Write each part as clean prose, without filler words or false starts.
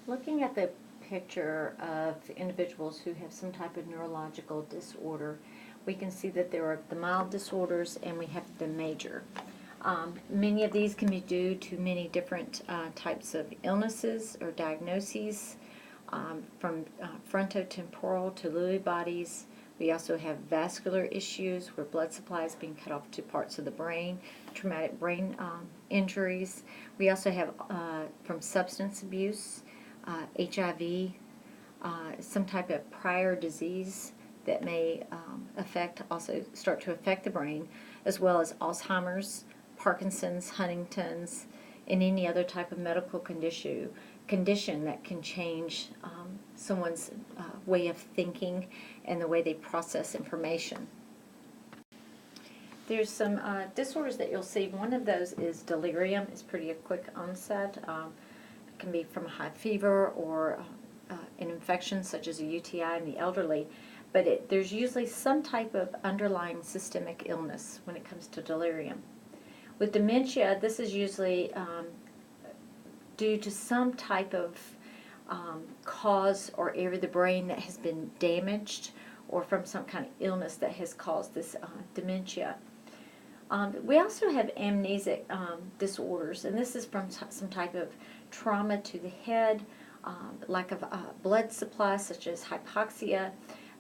Looking at the picture of individuals who have some type of neurological disorder, we can see that there are the mild disorders and we have the major. Many of these can be due to many different types of illnesses or diagnoses, from frontotemporal to Lewy bodies. We also have vascular issues where blood supply is being cut off to parts of the brain, traumatic brain injuries. We also have from substance abuse, HIV, some type of prior disease that may start to affect the brain, as well as Alzheimer's, Parkinson's, Huntington's, and any other type of medical condition that can change someone's way of thinking and the way they process information. There's some disorders that you'll see. One of those is delirium. It's pretty a quick onset. It can be from a high fever or an infection such as a UTI in the elderly, but there's usually some type of underlying systemic illness when it comes to delirium. With dementia, this is usually due to some type of cause or area of the brain that has been damaged, or from some kind of illness that has caused this dementia. We also have amnesic disorders, and this is from some type of trauma to the head, lack of blood supply such as hypoxia,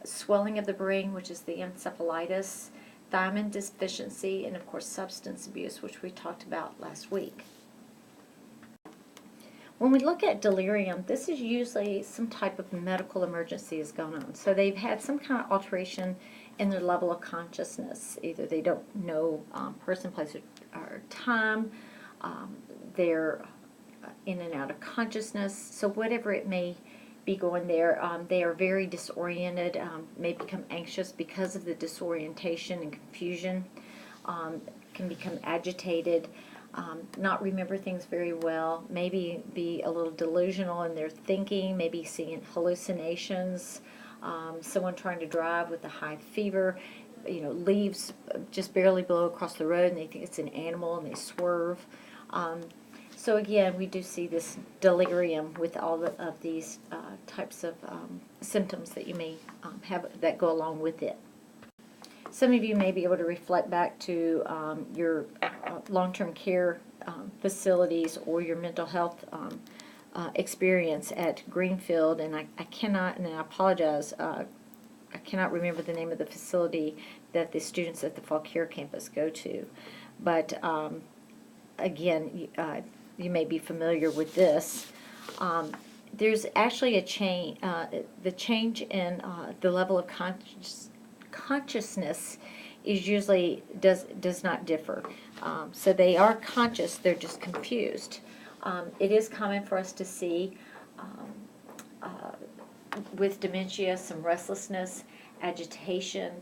swelling of the brain, which is the encephalitis, thiamine deficiency, and of course substance abuse, which we talked about last week. When we look at delirium, this is usually some type of medical emergency is going on. So they've had some kind of alteration in their level of consciousness. Either they don't know person, place, or time, they're in and out of consciousness. So whatever it may be going there, they are very disoriented, may become anxious because of the disorientation and confusion, can become agitated, not remember things very well, maybe be a little delusional in their thinking, maybe seeing hallucinations, someone trying to drive with a high fever, leaves just barely blow across the road and they think it's an animal and they swerve. So again, we do see this delirium with all of these types of symptoms that you may have that go along with it. Some of you may be able to reflect back to your long-term care facilities or your mental health experience at Greenfield, and I cannot, and I apologize, I cannot remember the name of the facility that the students at the Fall Care campus go to. But again, you may be familiar with this. There's actually a change, the change in the level of consciousness is usually does not differ. So they are conscious, they're just confused. It is common for us to see with dementia some restlessness, agitation.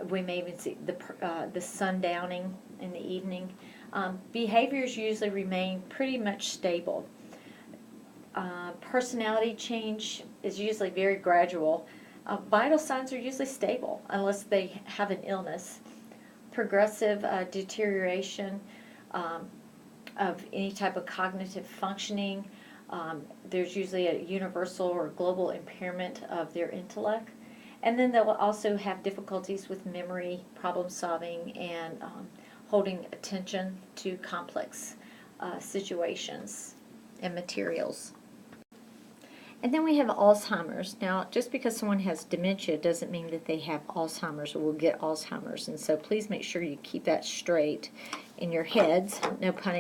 We may even see the sundowning in the evening. Behaviors usually remain pretty much stable. Personality change is usually very gradual. Vital signs are usually stable unless they have an illness. Progressive deterioration of any type of cognitive functioning. There's usually a universal or global impairment of their intellect. And then they'll also have difficulties with memory, problem solving, and holding attention to complex situations and materials. And then we have Alzheimer's. Now, just because someone has dementia doesn't mean that they have Alzheimer's or will get Alzheimer's. And so please make sure you keep that straight in your heads, no pun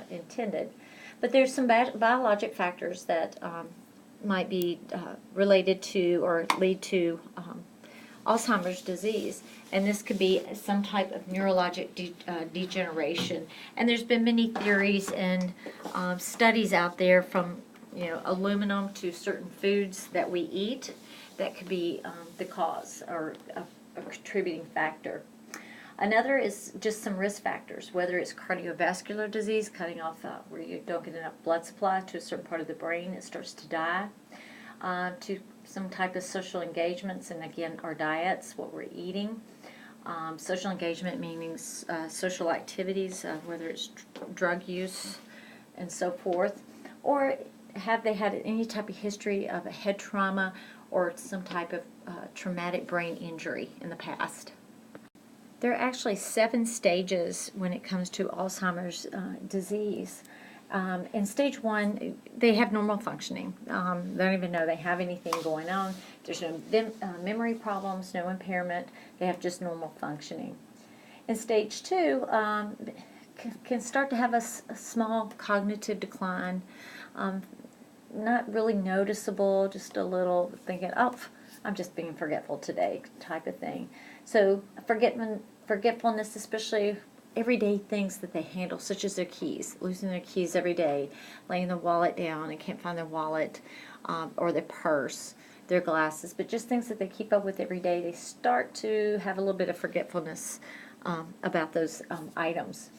intended. But there's some biologic factors that might be related to or lead to Alzheimer's disease. And this could be some type of neurologic degeneration. And there's been many theories and studies out there, from aluminum to certain foods that we eat, that could be the cause or a contributing factor. Another is just some risk factors, whether it's cardiovascular disease, cutting off where you don't get enough blood supply to a certain part of the brain, it starts to die, to some type of social engagements, and again, our diets, what we're eating. Social engagement meaning social activities, whether it's drug use and so forth, or have they had any type of history of a head trauma or some type of traumatic brain injury in the past. There are actually 7 stages when it comes to Alzheimer's disease. In stage 1, they have normal functioning. They don't even know they have anything going on. There's no memory problems, no impairment. They have just normal functioning. In stage 2, can start to have a small cognitive decline, not really noticeable, just a little thinking, oh, I'm just being forgetful today type of thing. So forgetfulness, especially everyday things that they handle, such as their keys, losing their keys every day, laying their wallet down and can't find their wallet, or their purse, their glasses, but just things that they keep up with every day. They start to have a little bit of forgetfulness about those items.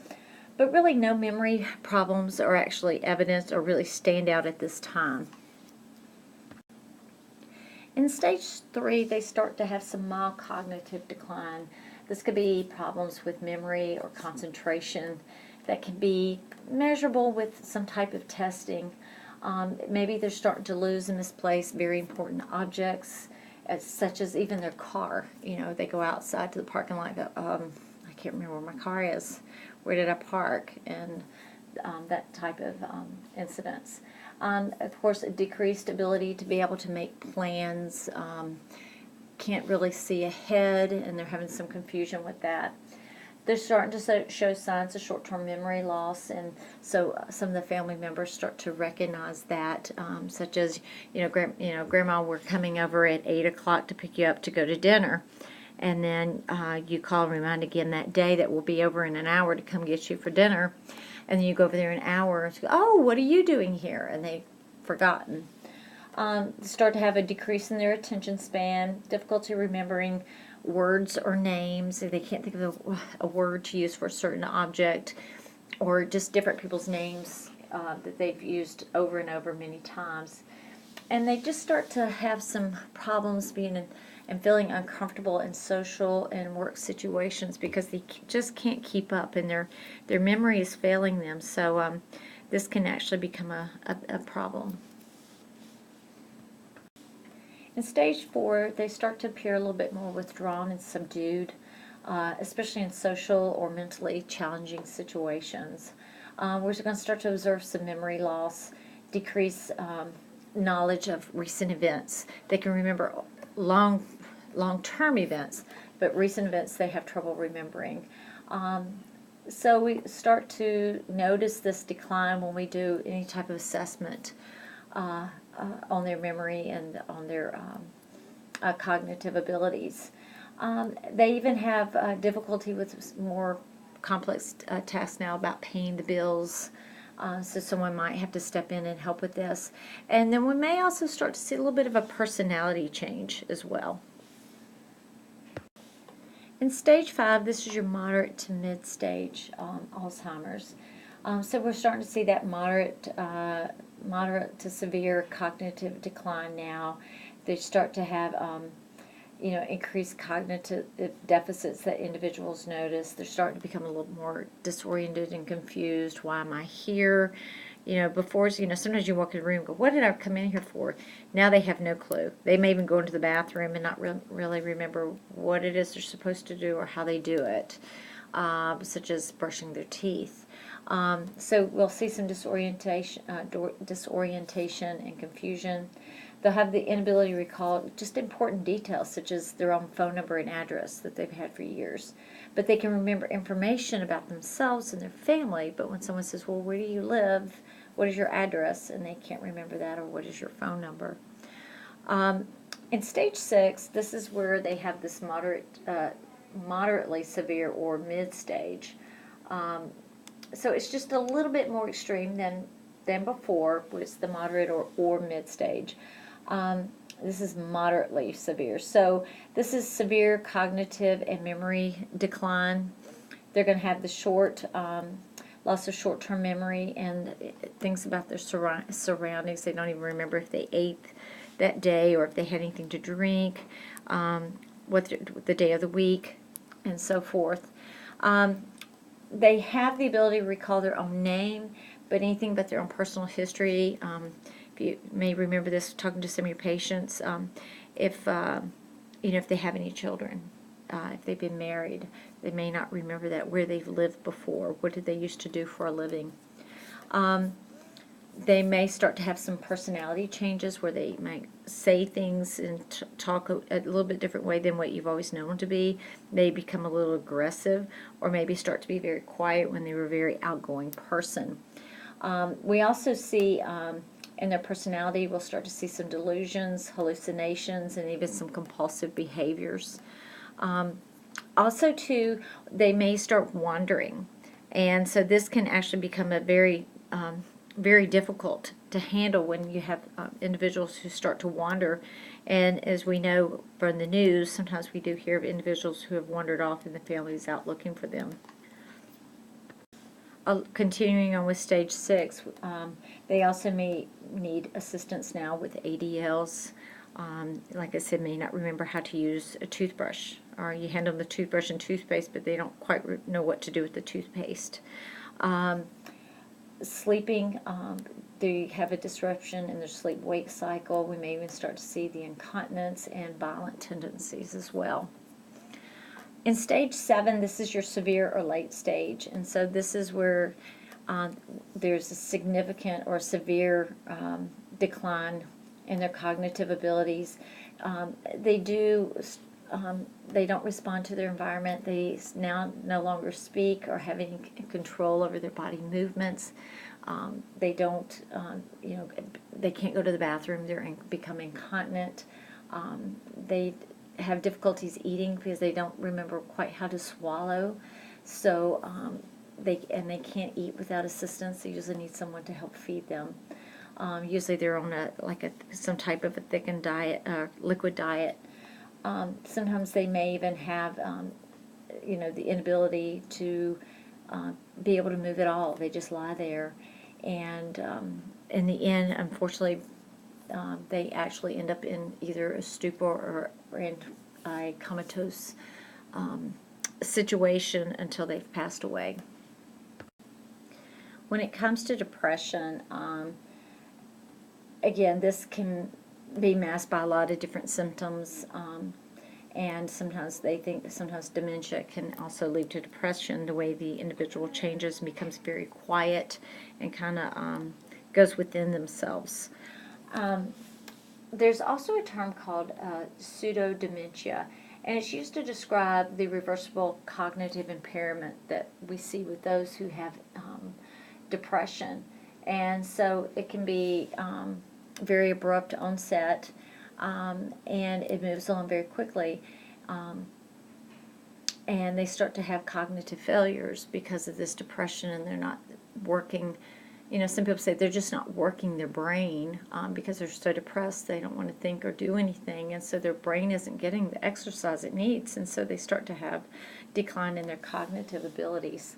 But really no memory problems are actually evident or really stand out at this time. In stage 3, they start to have some mild cognitive decline. This could be problems with memory or concentration that can be measurable with some type of testing. Maybe they're starting to lose and misplace very important objects, such as even their car. You know, they go outside to the parking lot and go, I can't remember where my car is. Where did I park? And that type of incidents. Of course, a decreased ability to be able to make plans, can't really see ahead, and they're having some confusion with that. They're starting to show signs of short-term memory loss, and so some of the family members start to recognize that, such as, Grandma, we're coming over at 8 o'clock to pick you up to go to dinner. And then you call and remind again that day that we'll be over in an hour to come get you for dinner. And then you go over there an hour and go, oh, what are you doing here? And they've forgotten. Start to have a decrease in their attention span, difficulty remembering words or names. They can't think of a word to use for a certain object, or just different people's names that they've used over and over many times. And they just start to have some problems being and feeling uncomfortable in social and work situations because they just can't keep up, and their memory is failing them. So this can actually become a problem. In stage 4, they start to appear a little bit more withdrawn and subdued, especially in social or mentally challenging situations. We're going to start to observe some memory loss, decrease knowledge of recent events. They can remember long-term events, but recent events they have trouble remembering. So we start to notice this decline when we do any type of assessment on their memory and on their cognitive abilities. They even have difficulty with more complex tasks now about paying the bills. So someone might have to step in and help with this. And then we may also start to see a little bit of a personality change as well. In stage 5, this is your moderate to mid-stage Alzheimer's. So we're starting to see that moderate to severe cognitive decline now. They start to have increased cognitive deficits that individuals notice. They're starting to become a little more disoriented and confused. Why am I here? Before, sometimes you walk in a room and go, what did I come in here for? Now they have no clue. They may even go into the bathroom and not really remember what it is they're supposed to do or how they do it, such as brushing their teeth. So we'll see some disorientation and confusion. They'll have the inability to recall just important details, such as their own phone number and address that they've had for years. But they can remember information about themselves and their family, but when someone says, well, where do you live? What is your address? And they can't remember that, or what is your phone number? In stage 6, this is where they have this moderately severe or mid-stage. So it's just a little bit more extreme than before, which is the moderate or mid-stage. This is moderately severe. So this is severe cognitive and memory decline. They're going to have the loss of short-term memory and things about their surroundings. They don't even remember if they ate that day or if they had anything to drink, what the day of the week, and so forth. They have the ability to recall their own name, but anything but their own personal history you may remember this talking to some of your patients, if if they have any children, if they've been married, they may not remember that, where they've lived before, what did they used to do for a living. They may start to have some personality changes where they might say things and talk a little bit different way than what you've always known to be. They become a little aggressive, or maybe start to be very quiet when they were a very outgoing person. We also see in their personality, we'll start to see some delusions, hallucinations, and even some compulsive behaviors. Also, too, they may start wandering. And so this can actually become a very difficult to handle when you have individuals who start to wander. And as we know from the news, sometimes we do hear of individuals who have wandered off and the family is out looking for them. Continuing on with stage 6, they also may need assistance now with ADLs. Like I said, may not remember how to use a toothbrush, or you hand them the toothbrush and toothpaste, but they don't quite know what to do with the toothpaste. Sleeping, they have a disruption in their sleep-wake cycle. We may even start to see the incontinence and violent tendencies as well. In stage 7, this is your severe or late stage, and so this is where there's a significant or severe decline in their cognitive abilities. They don't respond to their environment. They now no longer speak or have any control over their body movements. They don't, they can't go to the bathroom. They become incontinent. They have difficulties eating because they don't remember quite how to swallow. So they can't eat without assistance. They usually need someone to help feed them. Usually they're on some type of a thickened diet, liquid diet. Sometimes they may even have, the inability to be able to move at all. They just lie there, and in the end, unfortunately, they actually end up in either a stupor or in a comatose situation until they've passed away. When it comes to depression, again, this can be masked by a lot of different symptoms, and sometimes they think sometimes dementia can also lead to depression, the way the individual changes and becomes very quiet and kind of goes within themselves. There's also a term called pseudo-dementia, and it's used to describe the reversible cognitive impairment that we see with those who have depression. And so it can be very abrupt onset, and it moves on very quickly, and they start to have cognitive failures because of this depression, and they're not working. Some people say they're just not working their brain because they're so depressed they don't want to think or do anything, and so their brain isn't getting the exercise it needs, and so they start to have decline in their cognitive abilities.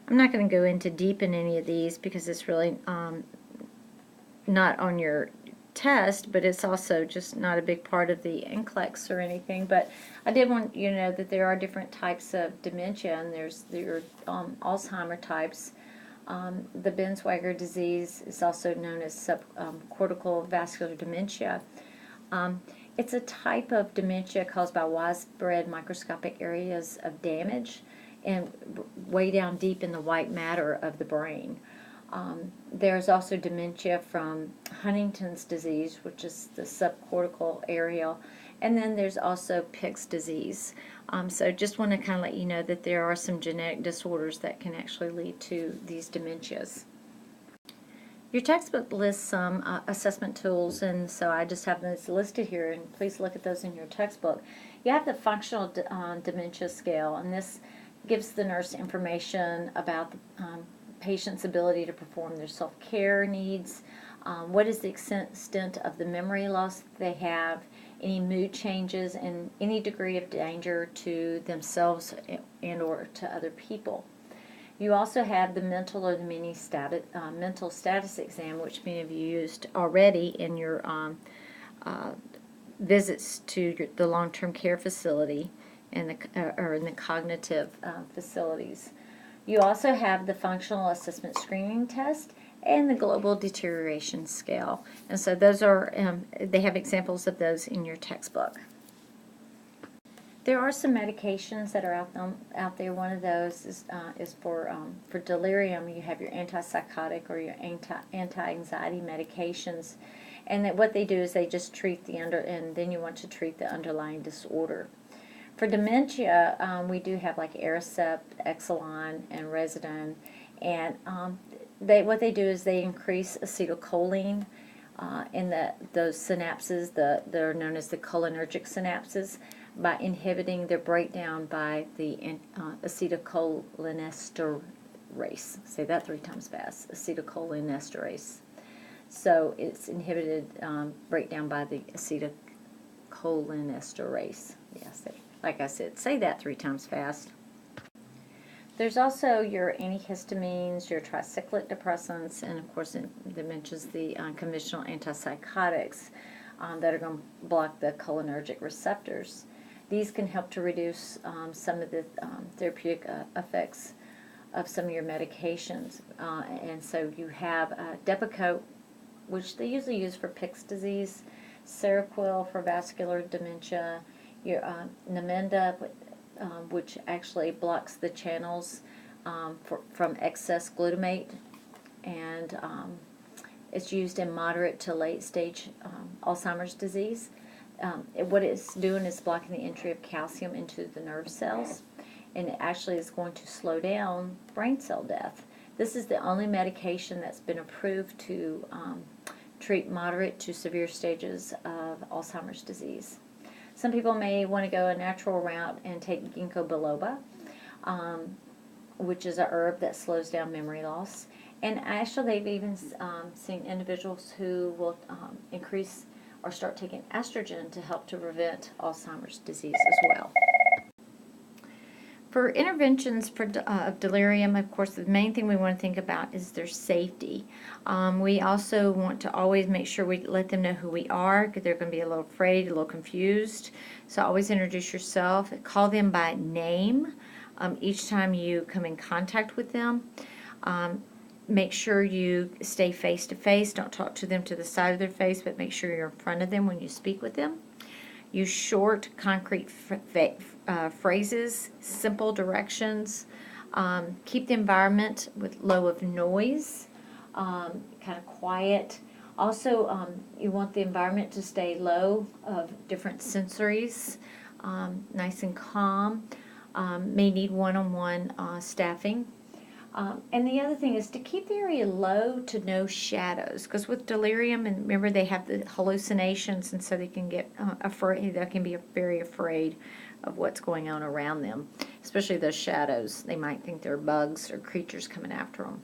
I'm not going to go into deep in any of these because it's really not on your test, but it's also just not a big part of the NCLEX or anything. But I did want you to know that there are different types of dementia, and there are Alzheimer's types. The Binswanger disease is also known as subcortical vascular dementia. It's a type of dementia caused by widespread microscopic areas of damage and way down deep in the white matter of the brain. There's also dementia from Huntington's disease, which is the subcortical area, and then there's also Pick's disease. So just want to kind of let you know that there are some genetic disorders that can actually lead to these dementias. Your textbook lists some assessment tools, and so I just have those listed here, and please look at those in your textbook. You have the functional dementia scale, and this gives the nurse information about the patient's ability to perform their self-care needs, what is the extent of the memory loss that they have, any mood changes, and any degree of danger to themselves and or to other people. You also have the mental or the mental status exam, which many of you used already in your visits to the long-term care facility and or in the cognitive facilities. You also have the functional assessment screening test and the Global Deterioration Scale. And so those are, they have examples of those in your textbook. There are some medications that are out there. One of those is for delirium. You have your antipsychotic or your anti-anxiety medications, and that what they do is they just treat and then you want to treat the underlying disorder. For dementia, we do have like Aricept, Exelon, and Residone, and what they do is they increase acetylcholine in those synapses. They're known as the cholinergic synapses, by inhibiting their breakdown by the acetylcholinesterase. Say that 3 times fast. Acetylcholinesterase. So it's inhibited breakdown by the acetylcholinesterase. Yes, like I said, say that 3 times fast. There's also your antihistamines, your tricyclic depressants, and of course, it mentions the conventional antipsychotics that are going to block the cholinergic receptors. These can help to reduce some of the therapeutic effects of some of your medications. And so you have Depakote, which they usually use for Pick's disease, Seroquel for vascular dementia, your Namenda, which actually blocks the channels from excess glutamate, and it's used in moderate to late stage Alzheimer's disease. What it's doing is blocking the entry of calcium into the nerve cells, and it actually is going to slow down brain cell death. This is the only medication that's been approved to treat moderate to severe stages of Alzheimer's disease. Some people may want to go a natural route and take ginkgo biloba, which is a herb that slows down memory loss. And actually, they've even seen individuals who will increase or start taking estrogen to help to prevent Alzheimer's disease as well. For interventions of delirium, of course, the main thing we want to think about is their safety. We also want to always make sure we let them know who we are, because they're going to be a little afraid, a little confused. So always introduce yourself. Call them by name each time you come in contact with them. Make sure you stay face to face. Don't talk to them to the side of their face, but make sure you're in front of them when you speak with them. Use short, concrete phrases, simple directions. Keep the environment with low of noise, kind of quiet. Also, you want the environment to stay low of different sensories, nice and calm. May need one-on-one staffing. And the other thing is to keep the area low to no shadows, because with delirium, and remember they have the hallucinations, and so they can get afraid. They can be very afraid of what's going on around them, especially those shadows. They might think they're bugs or creatures coming after them.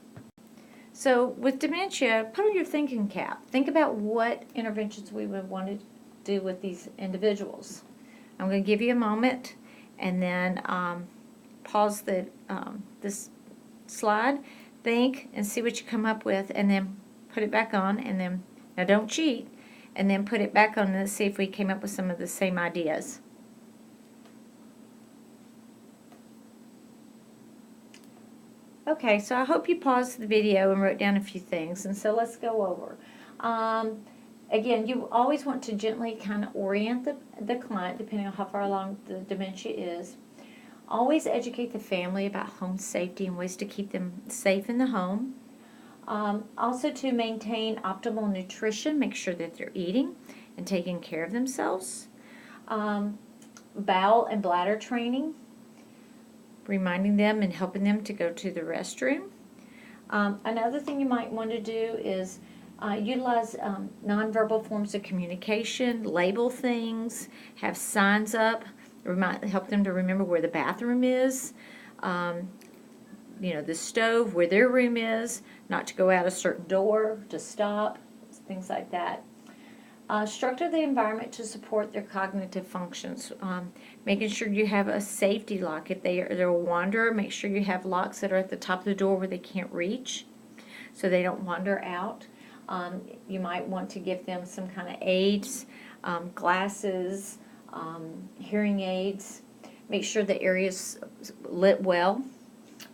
So with dementia, put on your thinking cap. Think about what interventions we would want to do with these individuals. I'm going to give you a moment, and then pause this slide, think, and see what you come up with, and then put it back on, and then, now don't cheat, and then put it back on, and let's see if we came up with some of the same ideas. Okay, so I hope you paused the video and wrote down a few things, and so let's go over. Again, you always want to gently kind of orient the client, depending on how far along the dementia is. Always educate the family about home safety and ways to keep them safe in the home. Also to maintain optimal nutrition, make sure that they're eating and taking care of themselves. Bowel and bladder training, reminding them and helping them to go to the restroom. Another thing you might want to do is utilize nonverbal forms of communication, label things, have signs up. Help them to remember where the bathroom is, the stove, where their room is, not to go out a certain door, to stop, things like that. Structure the environment to support their cognitive functions, making sure you have a safety lock. If they're a wanderer, make sure you have locks that are at the top of the door where they can't reach, so they don't wander out. You might want to give them some kind of aids, glasses, hearing aids. Make sure the area's lit well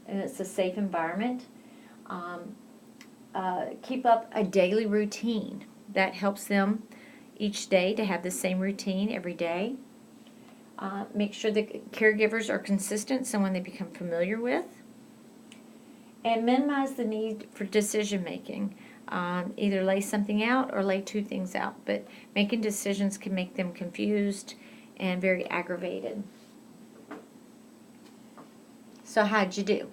and it's a safe environment. keep up a daily routine. That helps them each day to have the same routine every day. Make sure the caregivers are consistent, someone they become familiar with. And minimize the need for decision making. Either lay something out or lay two things out, but making decisions can make them confused and very aggravated. So how'd you do?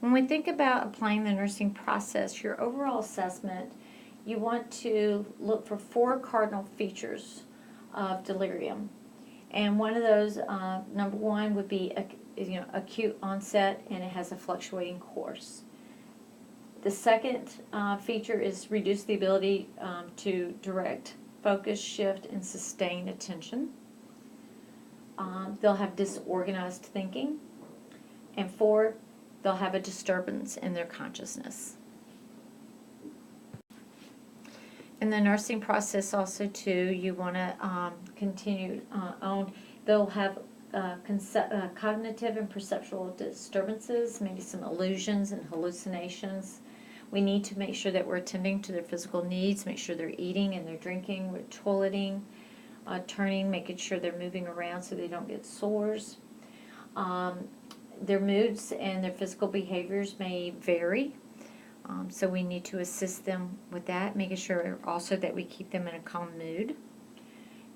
When we think about applying the nursing process, your overall assessment, you want to look for 4 cardinal features of delirium. And one of those, number 1, would be acute onset, and it has a fluctuating course. The second feature is reduce the ability to direct, focus, shift, and sustain attention. They'll have disorganized thinking. And 4, they'll have a disturbance in their consciousness. In the nursing process also too, you want to continue on. They'll have cognitive and perceptual disturbances, maybe some illusions and hallucinations. We need to make sure that we're attending to their physical needs, make sure they're eating and they're drinking, we're toileting, turning, making sure they're moving around so they don't get sores. Their moods and their physical behaviors may vary, so we need to assist them with that, making sure also that we keep them in a calm mood.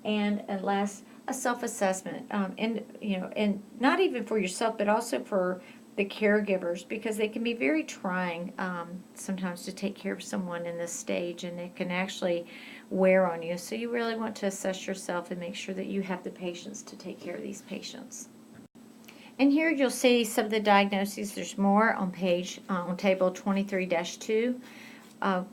And last, a self-assessment, and not even for yourself, but also for the caregivers, because they can be very trying sometimes to take care of someone in this stage, and it can actually wear on you. So you really want to assess yourself and make sure that you have the patience to take care of these patients. And here you'll see some of the diagnoses. There's more on table 23-2.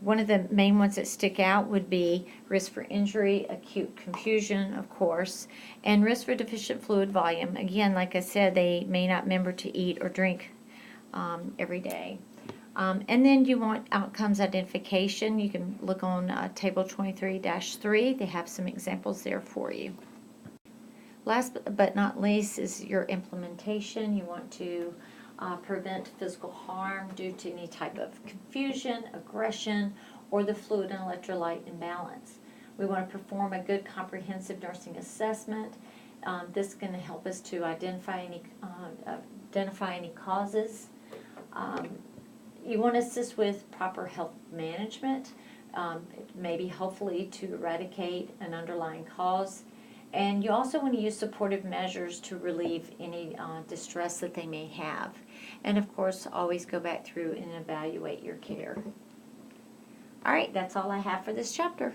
One of the main ones that stick out would be risk for injury, acute confusion, of course, and risk for deficient fluid volume. Again, like I said, they may not remember to eat or drink every day. And then you want outcomes identification. You can look on table 23-3. They have some examples there for you. Last but not least is your implementation. You want to prevent physical harm due to any type of confusion, aggression, or the fluid and electrolyte imbalance. We want to perform a good comprehensive nursing assessment. This is going to help us to identify any causes. You want to assist with proper health management, maybe hopefully to eradicate an underlying cause. And you also want to use supportive measures to relieve any distress that they may have. And of course, always go back through and evaluate your care. All right, that's all I have for this chapter.